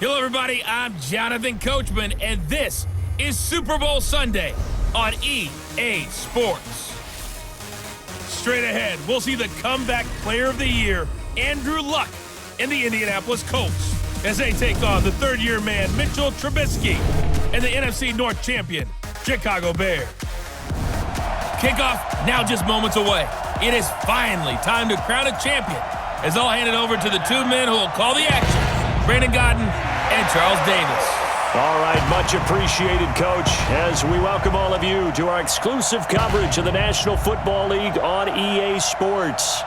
Hello, everybody. I'm Jonathan Coachman, and this is Super Bowl Sunday on EA Sports. Straight ahead, we'll see the comeback player of the year, Andrew Luck, and the Indianapolis Colts as they take on the third-year man, Mitchell Trubisky, and the NFC North champion, Chicago Bears. Kickoff now just moments away. It is finally time to crown a champion as I'll hand it over to the two men who will call the action, Brandon Godden and Charles Davis. All right, much appreciated, Coach, as we welcome all of you to our exclusive coverage of the National Football League on EA Sports.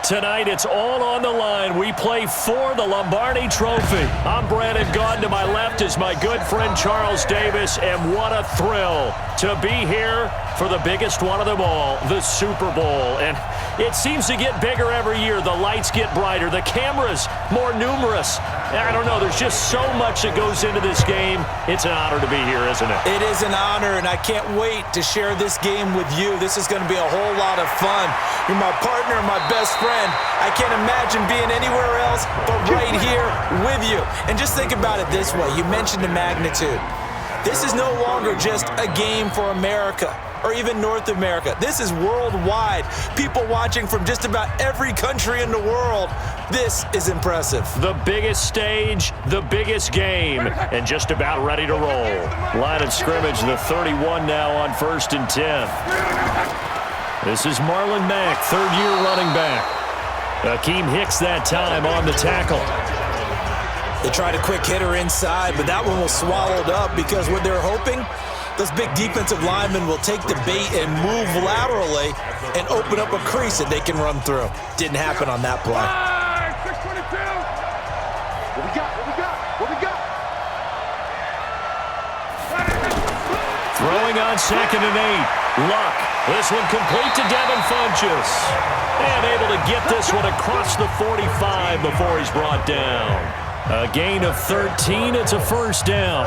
Tonight, it's all on the line. We play for the Lombardi Trophy. I'm Brandon Gaudin. To my left is my good friend Charles Davis, and what a thrill to be here for the biggest one of them all, the Super Bowl. And it seems to get bigger every year. The lights get brighter. The cameras more numerous. I don't know. There's just so much that goes into this game. It's an honor to be here, isn't it? It is an honor, and I can't wait to share this game with you. This is going to be a whole lot of fun. You're my partner, my best friend. I can't imagine being anywhere else but right here with you. And just think about it this way. You mentioned the magnitude. This is no longer just a game for America or even North America. This is worldwide. People watching from just about every country in the world. This is impressive. The biggest stage, the biggest game, and just about ready to roll. Line of scrimmage, the 31 now on 1st and 10. This is Marlon Mack, third-year running back. Akeem Hicks that time on the tackle. They tried a quick hitter inside, but that one was swallowed up because what they're hoping, those big defensive linemen will take the bait and move laterally and open up a crease that they can run through. Didn't happen on that play. 622. What we got? Throwing on 2nd and 8. Luck. This one complete to Devin Funchess. And able to get this one across the 45 before he's brought down. A gain of 13. It's a first down.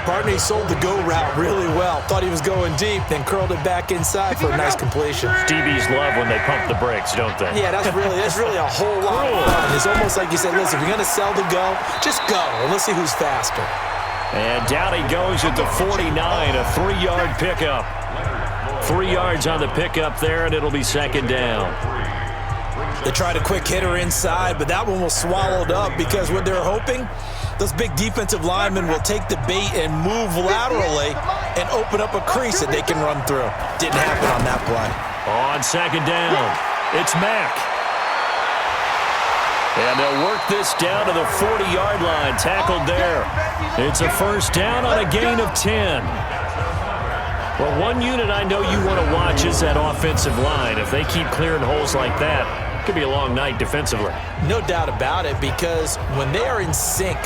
Partner sold the go route really well. Thought he was going deep, then curled it back inside for a nice completion. DBs love when they pump the brakes, don't they? Yeah, that's really a whole lot of fun. It's almost like you said, listen, if you're going to sell the go, just go, and let's see who's faster. And down he goes at the 49, a 3-yard pickup. 3 yards on the pickup there, and it'll be 2nd down. They tried a quick hitter inside, but that one was swallowed up because what they're hoping, those big defensive linemen will take the bait and move laterally and open up a crease that they can run through. Didn't happen on that play. On 2nd down, it's Mack. And they'll work this down to the 40-yard line, tackled there. It's a first down on a gain of 10. Well, one unit I know you want to watch is that offensive line. If they keep clearing holes like that, it could be a long night defensively. No doubt about it, because when they are in sync,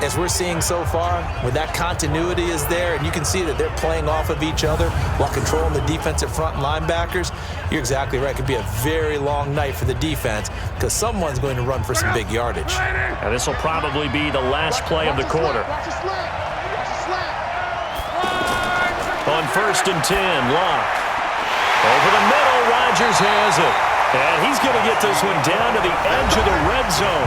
as we're seeing so far, when that continuity is there and you can see that they're playing off of each other while controlling the defensive front linebackers, you're exactly right. It could be a very long night for the defense because someone's going to run for some big yardage. And this will probably be the last play of the quarter. On 1st and 10, Luck. Over the middle, Rodgers has it. And he's going to get this one down to the edge of the red zone.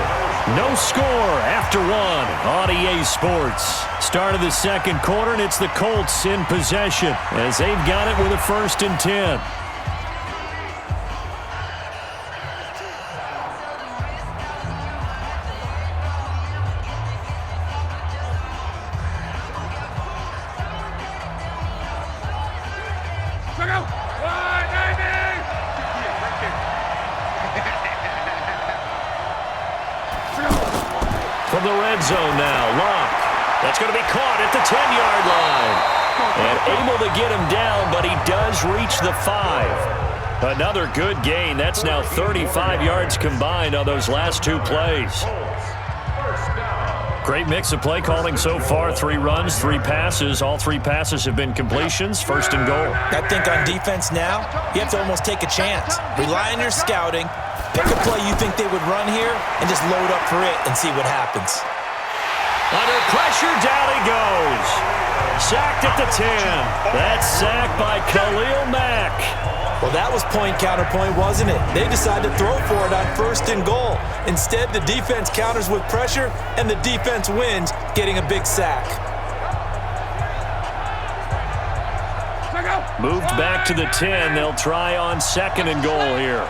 No score after 1 on EA Sports. Start of the 2nd quarter, and it's the Colts in possession as they've got it with a 1st and 10. From the red zone now, Luck. That's going to be caught at the 10-yard line. And able to get him down, but he does reach the 5. Another good gain. That's now 35 yards combined on those last 2 plays. Great mix of play calling so far. 3 runs, 3 passes. All 3 passes have been completions. 1st and goal. I think on defense now, you have to almost take a chance. Rely on your scouting. Pick a play you think they would run here and just load up for it and see what happens. Under pressure, down he goes. Sacked at the 10. That's sacked by Khalil Mack. Well, that was point counterpoint, wasn't it? They decided to throw for it on 1st and goal. Instead, the defense counters with pressure, and the defense wins, getting a big sack. Moved back to the 10. They'll try on 2nd and goal here.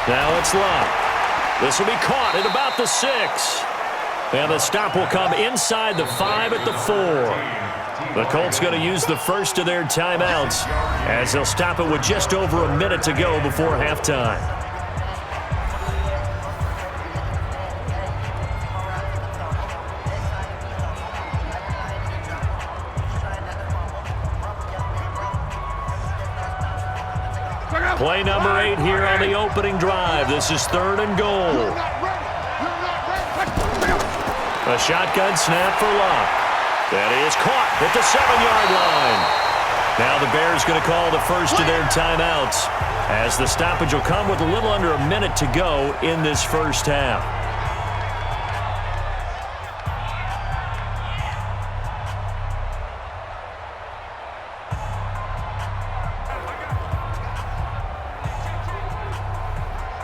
Now it's Love. This will be caught at about the 6. And the stop will come inside the 5 at the 4. The Colts going to use the first of their timeouts as they'll stop it with just over a minute to go before halftime. Play number 8 here on the opening drive. This is 3rd and goal. A shotgun snap for Love. That is caught at the 7-yard line. Now the Bears going to call the first of their timeouts as the stoppage will come with a little under a minute to go in this first half.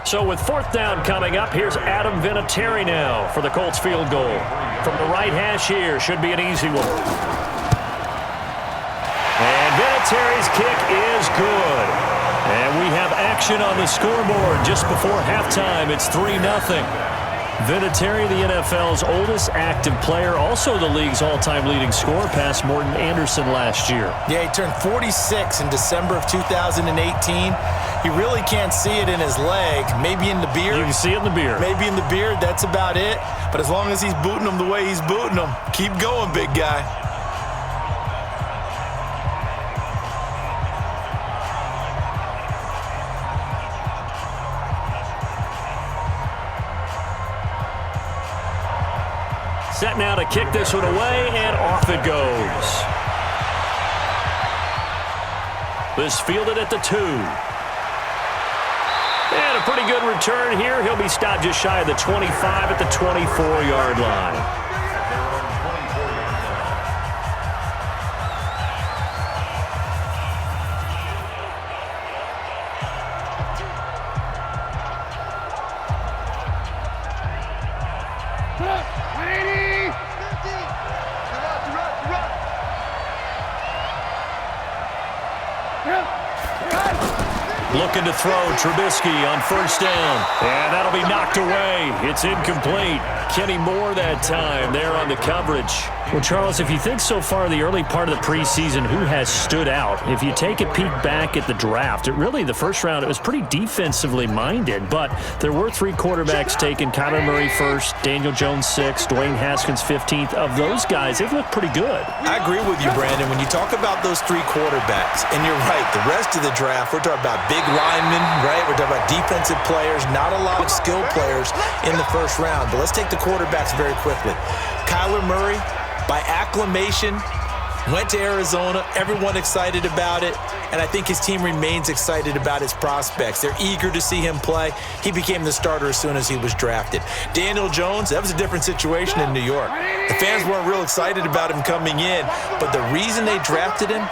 So with 4th down coming up, here's Adam Vinatieri now for the Colts field goal. From the right hash here, should be an easy one. And Vinatieri's kick is good. And we have action on the scoreboard just before halftime. It's 3-0. Vinatieri, the NFL's oldest active player, also the league's all-time leading scorer, past Morton Anderson last year. Yeah, he turned 46 in December of 2018. He really can't see it in his leg. Maybe in the beard. You can see it in the beard. Maybe in the beard. That's about it. But as long as he's booting them the way he's booting them, keep going, big guy. Set now to kick this one away, and off it goes. This fielded at the 2. And a pretty good return here. He'll be stopped just shy of the 25 at the 24-yard line. Looking to throw, Trubisky on 1st down. And that'll be knocked away. It's incomplete. Kenny Moore that time there on the coverage. Well, Charles, if you think so far the early part of the preseason, who has stood out? If you take a peek back at the draft, the first round, it was pretty defensively minded, but there were 3 quarterbacks taken. Kyler Murray 1st, Daniel Jones 6th, Dwayne Haskins 15th. Of those guys, they've looked pretty good. I agree with you, Brandon. When you talk about those 3 quarterbacks, and you're right, the rest of the draft, we're talking about big linemen, right? We're talking about defensive players, not a lot of skill players in the first round. But let's take the quarterbacks very quickly. Kyler Murray, by acclamation, went to Arizona. Everyone excited about it. And I think his team remains excited about his prospects. They're eager to see him play. He became the starter as soon as he was drafted. Daniel Jones, that was a different situation in New York. The fans weren't real excited about him coming in, but the reason they drafted him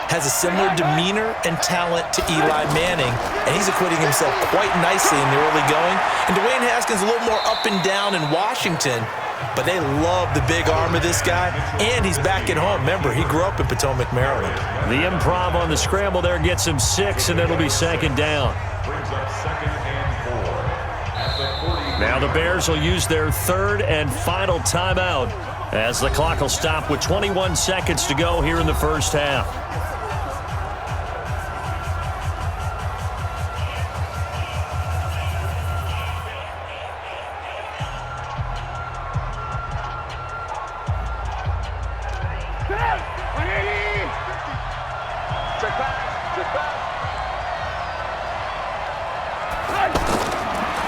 has a similar demeanor and talent to Eli Manning, and he's acquitting himself quite nicely in the early going. And Dwayne Haskins a little more up and down in Washington, but they love the big arm of this guy, and he's back at home. Remember, he grew up in Potomac, Maryland. The improv on the scramble there gets him 6, and it'll be 2nd down. Now the Bears will use their 3rd and final timeout as the clock will stop with 21 seconds to go here in the first half.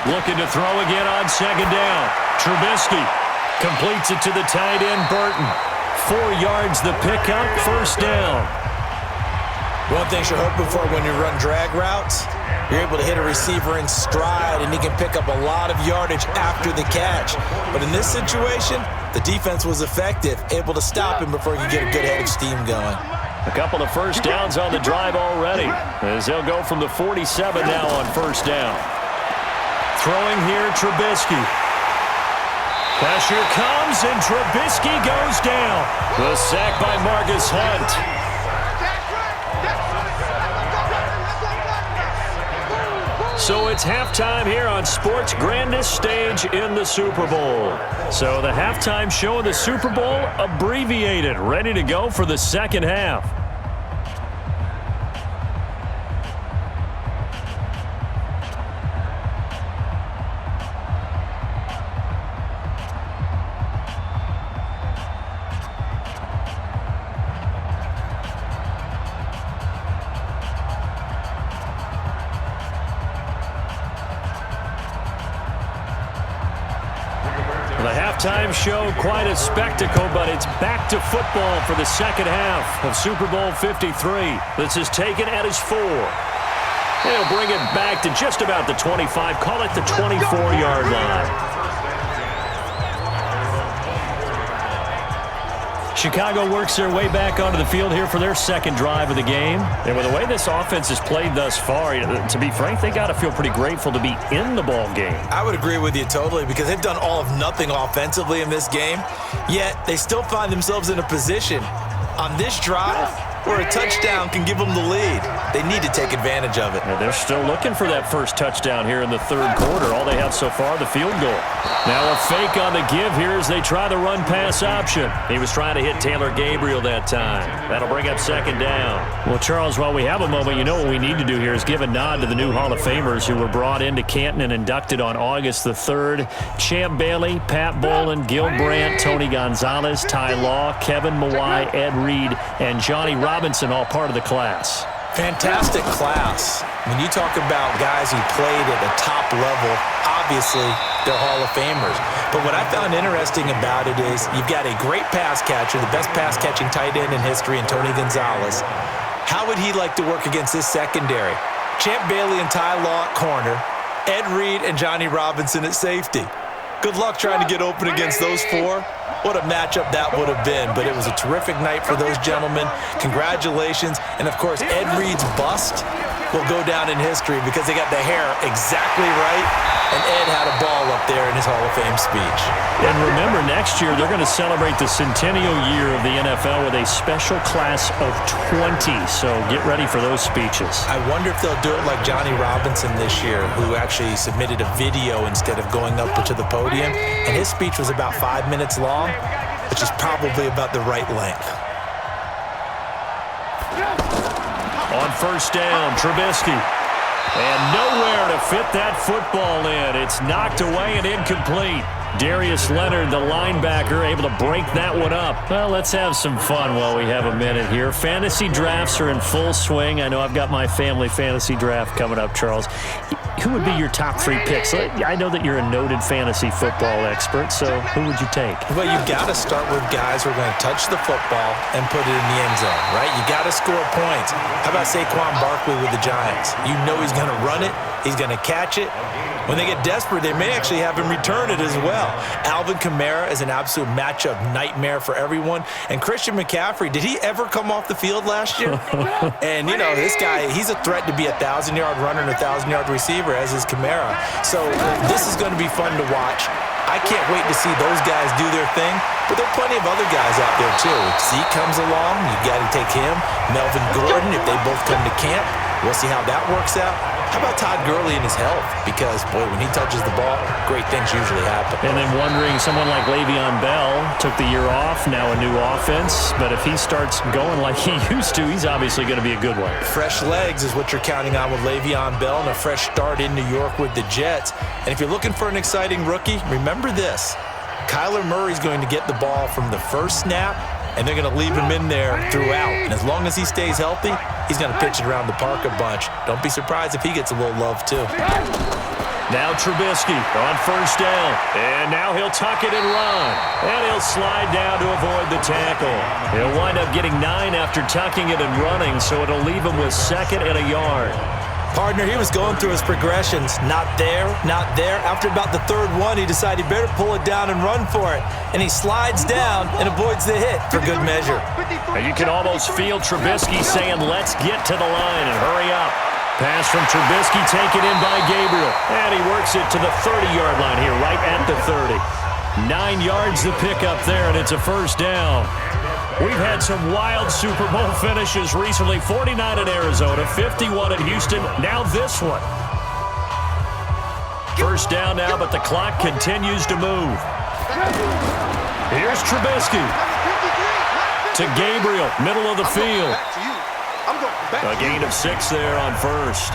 Looking to throw again on 2nd down. Trubisky completes it to the tight end, Burton. 4 yards the pickup, 1st down. One thing you're hoping for when you run drag routes, you're able to hit a receiver in stride, and he can pick up a lot of yardage after the catch. But in this situation, the defense was effective, able to stop him before he could get a good head of steam going. A couple of first downs on the drive already, as they'll go from the 47 now on first down. Throwing here, Trubisky. Pressure comes, and Trubisky goes down. The sack by Marcus Hunt. So it's halftime here on sports' grandest stage in the Super Bowl. So the halftime show of the Super Bowl abbreviated, ready to go for the second half. Halftime show, quite a spectacle, but it's back to football for the second half of Super Bowl 53. This is taken at his 4. They'll bring it back to just about the 25, call it the 24-yard line. Chicago works their way back onto the field here for their second drive of the game. And with the way this offense has played thus far, to be frank, they got to feel pretty grateful to be in the ball game. I would agree with you totally, because they've done all of nothing offensively in this game, yet they still find themselves in a position on this drive where a touchdown can give them the lead. They need to take advantage of it. And they're still looking for that first touchdown here in the third quarter. All they have so far, the field goal. Now a fake on the give here as they try the run-pass option. He was trying to hit Taylor Gabriel that time. That'll bring up second down. Well, Charles, while we have a moment, you know what we need to do here is give a nod to the new Hall of Famers who were brought into Canton and inducted on August the 3rd. Champ Bailey, Pat Bolin, Gil Brandt, Tony Gonzalez, Ty Law, Kevin Mawai, Ed Reed, and Johnny Robinson, all part of the class. Fantastic class. When you talk about guys who played at the top level, obviously they're Hall of Famers. But what I found interesting about it is you've got a great pass catcher, the best pass-catching tight end in history, in Tony Gonzalez. How would he like to work against this secondary? Champ Bailey and Ty Law at corner, Ed Reed and Johnny Robinson at safety. Good luck trying to get open against those four. What a matchup that would have been. But it was a terrific night for those gentlemen. Congratulations. And, of course, Ed Reed's bust will go down in history because they got the hair exactly right, and Ed had a ball up there in his Hall of Fame speech. And remember, next year they're going to celebrate the centennial year of the NFL with a special class of 20, so get ready for those speeches. I wonder if they'll do it like Johnny Robinson this year, who actually submitted a video instead of going up to the podium, and his speech was about 5 minutes long, which is probably about the right length. On first down, Trubisky. And nowhere to fit that football in. It's knocked away and incomplete. Darius Leonard, the linebacker, able to break that one up. Well, let's have some fun while we have a minute here. Fantasy drafts are in full swing. I know I've got my family fantasy draft coming up, Charles. Who would be your top 3 picks? I know that you're a noted fantasy football expert, so who would you take? Well, you've got to start with guys who are going to touch the football and put it in the end zone, right? You got to score points. How about Saquon Barkley with the Giants? You know he's going to run it. He's going to catch it. When they get desperate, they may actually have him return it as well. Alvin Kamara is an absolute matchup nightmare for everyone. And Christian McCaffrey, did he ever come off the field last year? And, you know, this guy, he's a threat to be a 1,000-yard runner and a 1,000-yard receiver, as is Kamara. So this is going to be fun to watch. I can't wait to see those guys do their thing, but there are plenty of other guys out there, too. If Zeke comes along, you got to take him. Melvin Gordon, if they both come to camp, we'll see how that works out. How about Todd Gurley and his health? Because, boy, when he touches the ball, great things usually happen. And then wondering, someone like Le'Veon Bell took the year off, now a new offense. But if he starts going like he used to, he's obviously going to be a good one. Fresh legs is what you're counting on with Le'Veon Bell, and a fresh start in New York with the Jets. And if you're looking for an exciting rookie, remember this. Kyler Murray's going to get the ball from the first snap, and they're going to leave him in there throughout. And as long as he stays healthy, he's going to pitch it around the park a bunch. Don't be surprised if he gets a little love, too. Now Trubisky on first down. And now he'll tuck it and run. And he'll slide down to avoid the tackle. He'll wind up getting 9 after tucking it and running, so it'll leave him with 2nd and a yard. Partner, he was going through his progressions. Not there, not there. After about the 3rd one, he decided he better pull it down and run for it. And he slides down and avoids the hit for good measure. And you can almost feel Trubisky saying, let's get to the line and hurry up. Pass from Trubisky taken in by Gabriel. And he works it to the 30-yard line here, right at the 30. 9 yards to pick up there, and it's a first down. We've had some wild Super Bowl finishes recently. 49 in Arizona, 51 in Houston, now this one. First down now, but the clock continues to move. Here's Trubisky. To Gabriel, middle of the field. A gain of 6 there on first.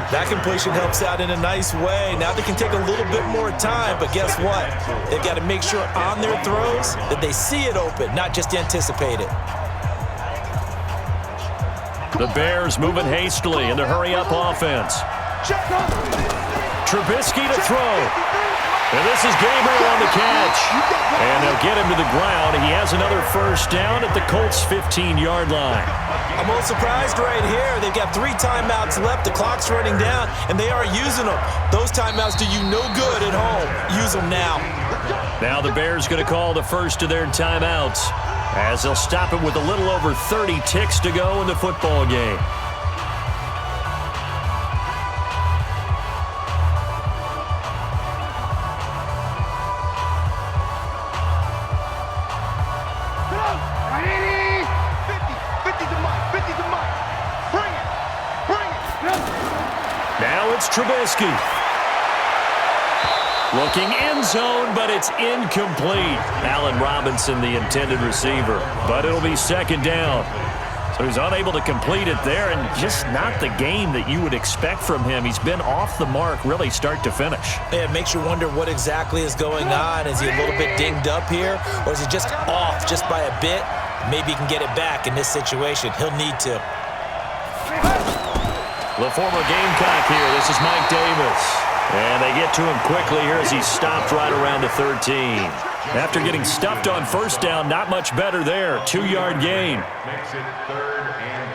That completion helps out in a nice way. Now they can take a little bit more time, but guess what? They've got to make sure on their throws that they see it open, not just anticipate it. The Bears moving hastily in the hurry-up offense. Trubisky to throw. And this is Gabriel on the catch. And they'll get him to the ground. He has another first down at the Colts' 15-yard line. I'm a little surprised right here. They've got 3 timeouts left. The clock's running down, and they are using them. Those timeouts do you no good at home. Use them now. Now the Bears going to call the first of their timeouts as they'll stop it with a little over 30 ticks to go in the football game. Now it's Trubisky. Looking end zone, but it's incomplete. Allen Robinson, the intended receiver. But it'll be 2nd down. So he's unable to complete it there, and just not the game that you would expect from him. He's been off the mark really start to finish. Yeah, it makes you wonder what exactly is going on. Is he a little bit dinged up here, or is he just off just by a bit? Maybe he can get it back in this situation. He'll need to. The former Gamecock here. This is Mike Davis. And they get to him quickly here as he's stopped right around the 13. After getting stuffed on first down, not much better there. 2-yard gain. Makes it 3rd and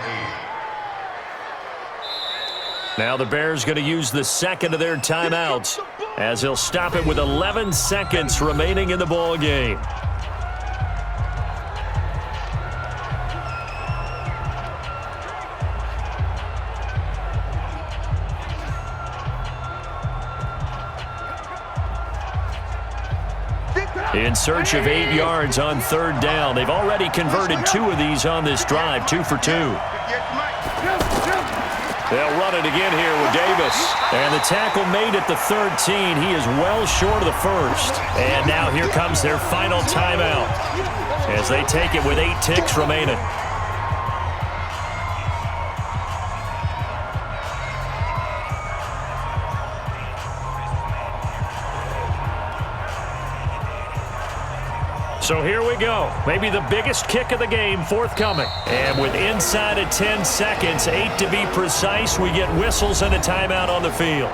8. Now the Bears going to use the 2nd of their timeouts as he'll stop it with 11 seconds remaining in the ball game. In search of 8 yards on 3rd down. They've already converted 2 of these on this drive, 2 for 2. They'll run it again here with Davis. And the tackle made at the 13. He is well short of the first. And now here comes their final timeout as they take it with 8 ticks remaining. So here we go. Maybe the biggest kick of the game forthcoming. And with inside of 10 seconds, 8 to be precise, we get whistles and a timeout on the field.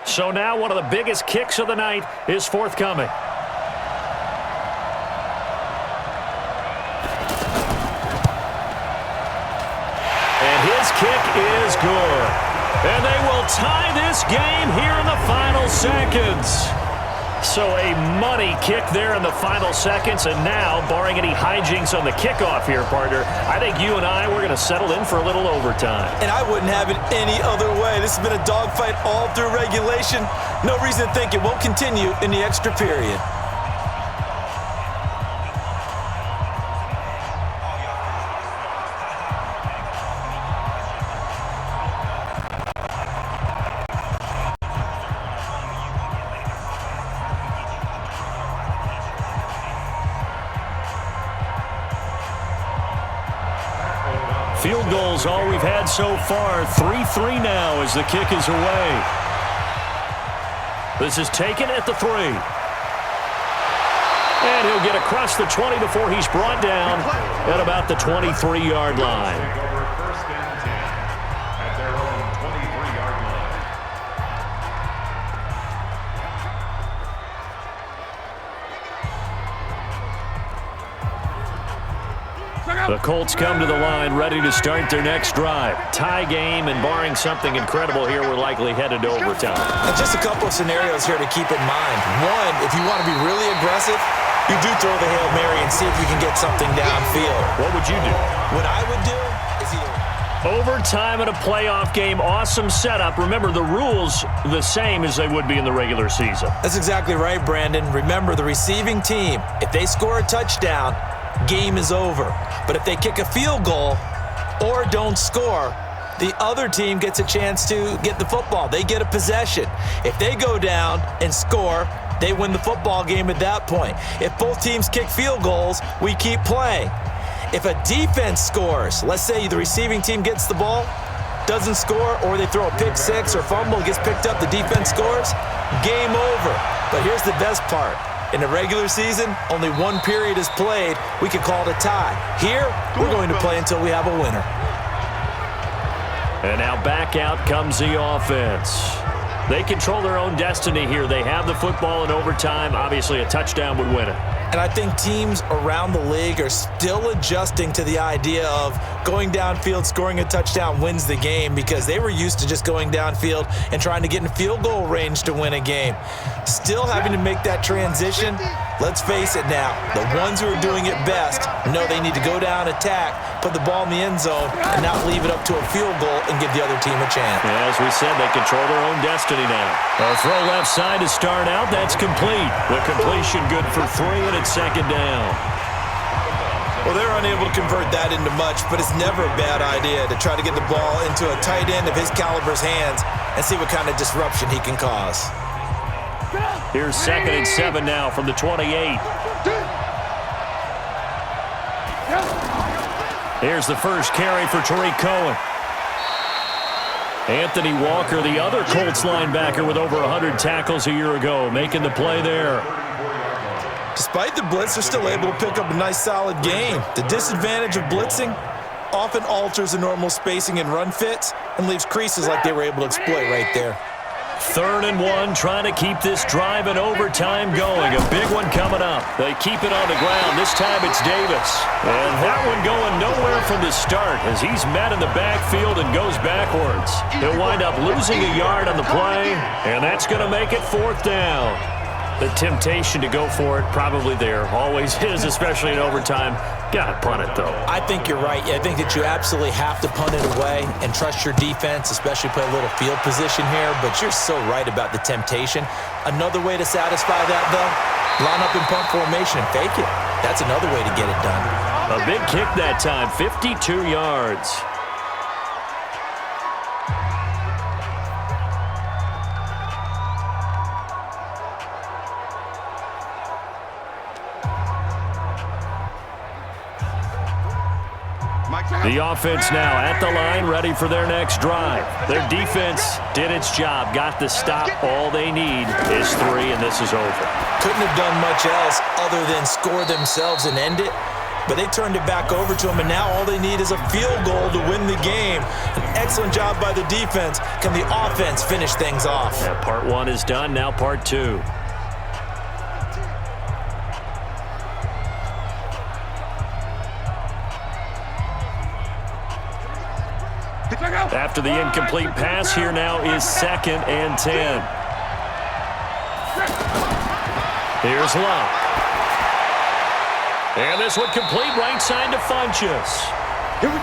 So now one of the biggest kicks of the night is forthcoming. And his kick is good. And they will tie this game here in the final seconds. So a money kick there in the final seconds. And now, barring any hijinks on the kickoff here, partner, I think you and I, we're going to settle in for a little overtime. And I wouldn't have it any other way. This has been a dogfight all through regulation. No reason to think it won't continue in the extra period. Field goals all we've had so far. 3-3 now as the kick is away. This is taken at the 3. And he'll get across the 20 before he's brought down at about the 23-yard line. First and 10 at their own 23-yard line. The Colts come to the line ready to start their next drive. Tie game, and barring something incredible here, we're likely headed to overtime. And just a couple of scenarios here to keep in mind. One, if you want to be really aggressive, you do throw the Hail Mary and see if you can get something downfield. What would you do? What I would do is either... Overtime in a playoff game. Awesome setup. Remember, the rules the same as they would be in the regular season. That's exactly right, Brandon. Remember, the receiving team, if they score a touchdown, game is over. But if they kick a field goal or don't score, the other team gets a chance to get the football. They get a possession. If they go down and score, they win the football game at that point. If both teams kick field goals, we keep playing. If a defense scores, let's say the receiving team gets the ball, doesn't score, or they throw a pick six or fumble, gets picked up, the defense scores, game over. But here's the best part. In the regular season, only one period is played. We could call it a tie. Here, we're going to play until we have a winner. And now back out comes the offense. They control their own destiny here. They have the football in overtime. Obviously, a touchdown would win it. And I think teams around the league are still adjusting to the idea of going downfield, scoring a touchdown wins the game, because they were used to just going downfield and trying to get in field goal range to win a game. Still having to make that transition. Let's face it now, the ones who are doing it best know they need to go down, attack, put the ball in the end zone, and not leave it up to a field goal and give the other team a chance. Yeah, as we said, they control their own destiny now. A throw left side to start out. That's complete. The completion good for 3, and it's second down. Well, they're unable to convert that into much, but it's never a bad idea to try to get the ball into a tight end of his caliber's hands and see what kind of disruption he can cause. Here's 2nd and 7 now from the 28. Here's the first carry for Tariq Cohen. Anthony Walker, the other Colts linebacker with over 100 tackles a year ago, making the play there. Despite the blitz, they're still able to pick up a nice, solid gain. The disadvantage of blitzing often alters the normal spacing and run fits and leaves creases like they were able to exploit right there. 3rd and 1, trying to keep this drive in overtime going. A big one coming up. They keep it on the ground. This time it's Davis. And that one going nowhere from the start as he's met in the backfield and goes backwards. He'll wind up losing a yard on the play, and that's going to make it 4th down. The temptation to go for it probably there. Always is, especially in overtime. Gotta punt it, though. I think you're right. I think that you absolutely have to punt it away and trust your defense, especially play a little field position here. But you're so right about the temptation. Another way to satisfy that, though, line up in punt formation and fake it. That's another way to get it done. A big kick that time, 52 yards. The offense now at the line, ready for their next drive. Their defense did its job, got the stop. All they need is 3, and this is over. Couldn't have done much else other than score themselves and end it, but they turned it back over to them, and now all they need is a field goal to win the game. An excellent job by the defense. Can the offense finish things off? Yeah, part 1 is done, now part 2. After the incomplete pass, here now is 2nd and 10. Here's Locke. And this one complete right side to Funchess.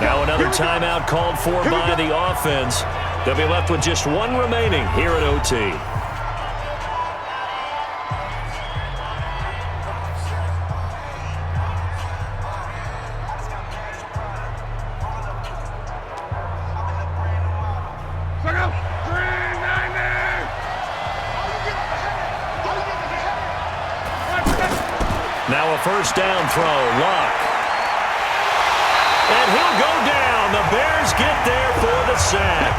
Now another timeout called for by the offense. They'll be left with just 1 remaining here at OT. Now a first down throw, Locke. And he'll go down. The does get there for the sack.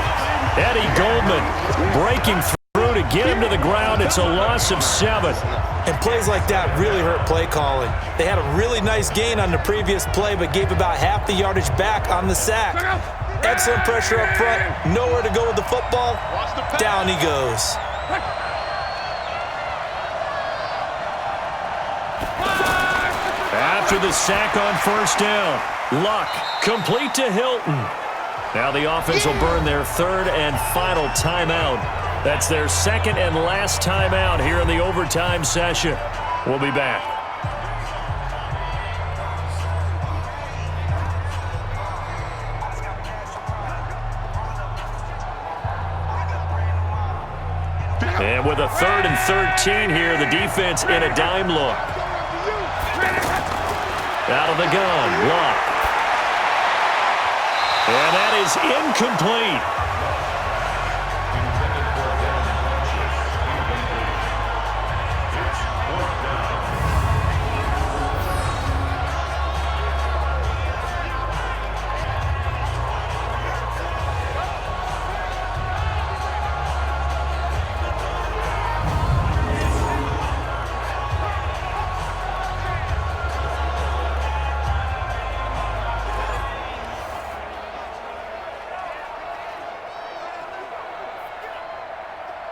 Eddie Goldman breaking through to get him to the ground. It's a loss of 7. And plays like that really hurt play calling. They had a really nice gain on the previous play, but gave about half the yardage back on the sack. Excellent pressure up front. Nowhere to go with the football. Down he goes. After the sack on first down, Luck complete to Hilton. Now the offense will burn their third and final timeout. That's their second and last timeout here in the overtime session. We'll be back. And with a 3rd and 13 here, the defense in a dime look. Out of the gun, Luck. And that is incomplete.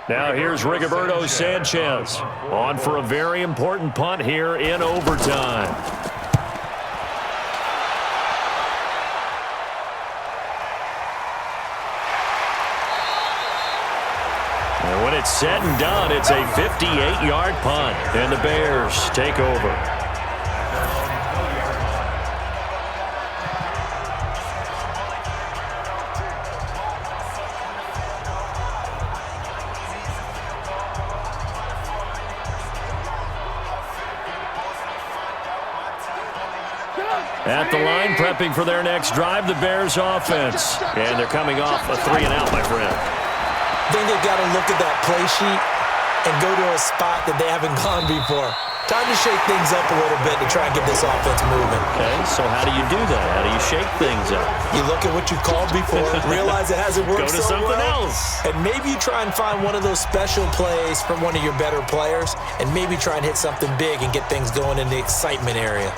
Now here's Rigoberto Sanchez on for a very important punt here in overtime. And when it's said and done, it's a 58-yard punt, and the Bears take over. At the line, prepping for their next drive, the Bears offense. And they're coming off a 3-and-out, my friend. I think they've got to look at that play sheet and go to a spot that they haven't gone before. Time to shake things up a little bit to try and get this offense moving. Okay, so how do you do that? How do you shake things up? You look at what you called before, realize it hasn't worked so well. Go to something else. And maybe you try and find one of those special plays from one of your better players, and maybe try and hit something big and get things going in the excitement area.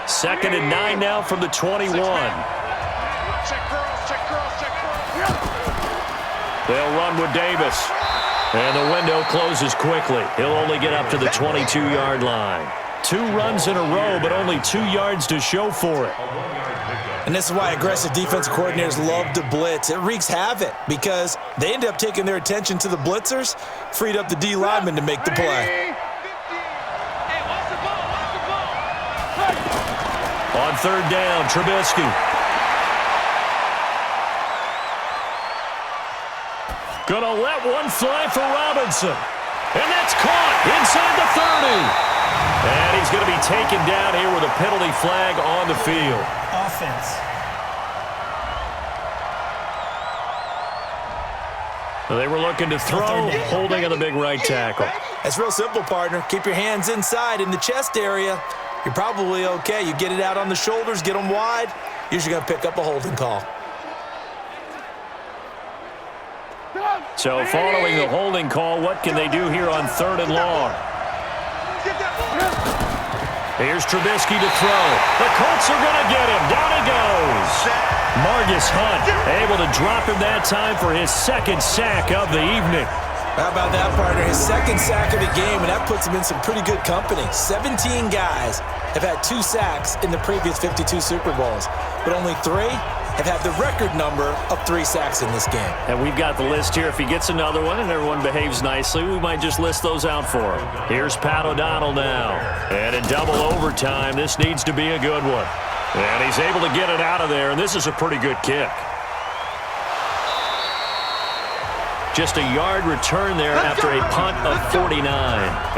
Second and 9 now from the 21. They'll run with Davis. And the window closes quickly. He'll only get up to the 22-yard line. 2 runs in a row, but only 2 yards to show for it. And this is why aggressive defensive coordinators love to blitz. It wreaks havoc because they end up taking their attention to the blitzers, freed up the D lineman to make the play. On third down, Trubisky. Gonna let one fly for Robinson. And that's caught inside the 30. And he's going to be taken down here with a penalty flag on the field. Offense. They were looking to throw, holding on the big right tackle. That's real simple, partner. Keep your hands inside in the chest area. You're probably okay. You get it out on the shoulders, get them wide. Usually going to pick up a holding call. So following the holding call, what can they do here on third and long? Here's Trubisky to throw. The Colts are going to get him. Down he goes. Margus Hunt able to drop him that time for his second sack of the evening. How about that, partner? His second sack of the game, and that puts him in some pretty good company. 17 guys have had 2 sacks in the previous 52 Super Bowls, but only 3 have had the record number of 3 sacks in this game. And we've got the list here. If he gets another one and everyone behaves nicely, we might just list those out for him. Here's Pat O'Donnell now. And in double overtime, this needs to be a good one. And he's able to get it out of there, and this is a pretty good kick. Just a yard return there after a punt of 49.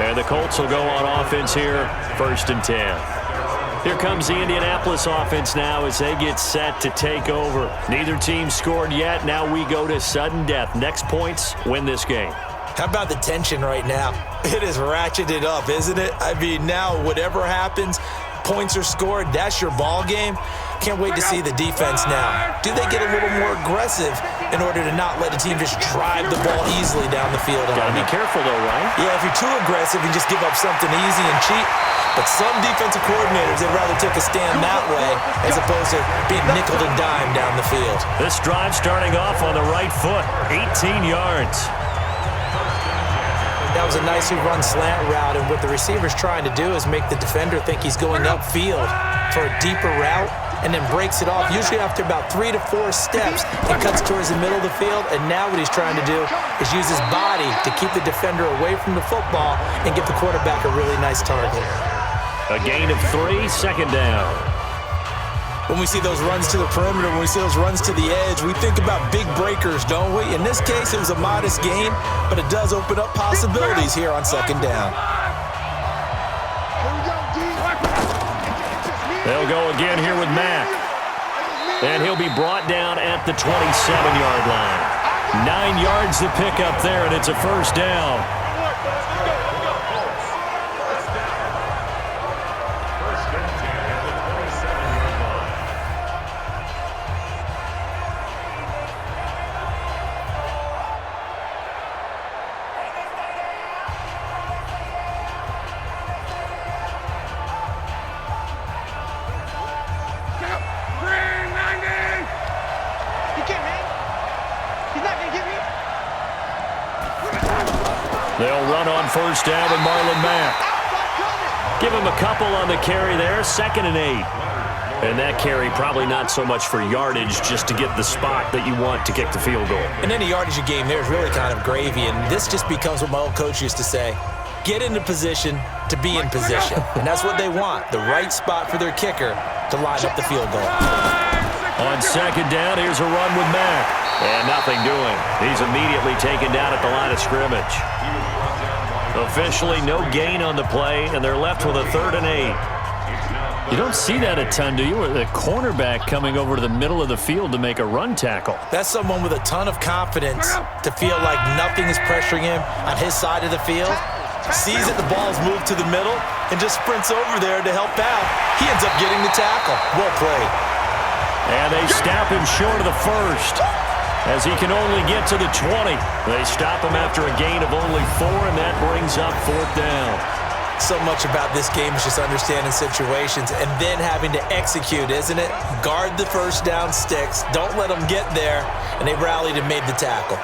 And the Colts will go on offense here, 1st and 10. Here comes the Indianapolis offense now as they get set to take over. Neither team scored yet. Now we go to sudden death. Next points win this game. How about the tension right now? It is ratcheted up, isn't it? I mean, now whatever happens, points are scored, that's your ball game. Can't wait to see the defense now. Do they get a little more aggressive in order to not let a team just drive the ball easily down the field? Gotta be careful, though, right? Yeah, if you're too aggressive, you just give up something easy and cheap. But some defensive coordinators, they'd rather take a stand that way as opposed to being nickel and dime down the field. This drive starting off on the right foot, 18 yards. That was a nicely run slant route, and what the receiver's trying to do is make the defender think he's going upfield for a deeper route, and then breaks it off, usually after about 3 to 4 steps, and cuts towards the middle of the field. And now what he's trying to do is use his body to keep the defender away from the football and get the quarterback a really nice target. A gain of 3, second down. When we see those runs to the perimeter, when we see those runs to the edge, we think about big breakers, don't we? In this case, it was a modest gain, but it does open up possibilities here on second down. They'll go again here with Mack. And he'll be brought down at the 27-yard line. 9 yards to pick up there, and it's a first down. They'll run on first down with Marlon Mack. Give him a couple on the carry there, 2nd and 8. And that carry probably not so much for yardage, just to get the spot that you want to kick the field goal. And any yardage you gain there is really kind of gravy, and this just becomes what my old coach used to say: get into position to be in position. And that's what they want, the right spot for their kicker to line up the field goal. On second down, here's a run with Mack. And nothing doing. He's immediately taken down at the line of scrimmage. Officially no gain on the play, and they're left with a 3rd and 8. You don't see that a ton, do you? Or the cornerback coming over to the middle of the field to make a run tackle. That's someone with a ton of confidence to feel like nothing is pressuring him on his side of the field. Sees that the ball's moved to the middle and just sprints over there to help out. He ends up getting the tackle. Well played. And they stop him short of the first, as he can only get to the 20. They stop him after a gain of only 4, and that brings up 4th down. So much about this game is just understanding situations and then having to execute, isn't it? Guard the first down sticks. Don't let them get there. And they rallied and made the tackle.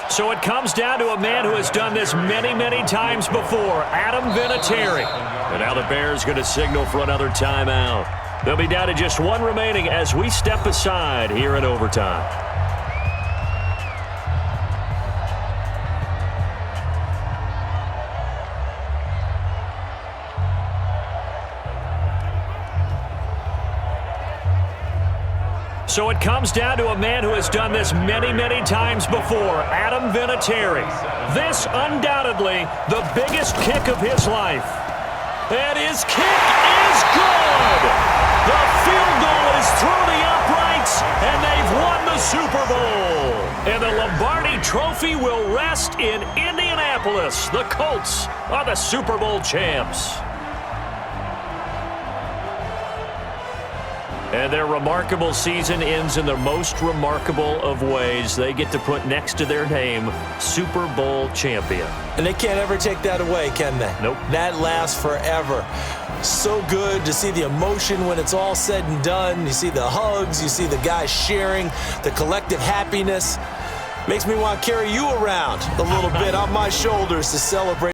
So it comes down to a man who has done this many, many times before, Adam Vinatieri. And now the Bears going to signal for another timeout. They'll be down to just 1 remaining as we step aside here in overtime. So it comes down to a man who has done this many, many times before, Adam Vinatieri. This undoubtedly the biggest kick of his life. And his kick is good! The field goal is through the uprights, and they've won the Super Bowl. And the Lombardi Trophy will rest in Indianapolis. The Colts are the Super Bowl champs. And their remarkable season ends in the most remarkable of ways. They get to put next to their name, Super Bowl champion. And they can't ever take that away, can they? Nope. That lasts forever. So good to see the emotion when it's all said and done. You see the hugs, you see the guys sharing, the collective happiness. Makes me want to carry you around a little bit on my shoulders to celebrate.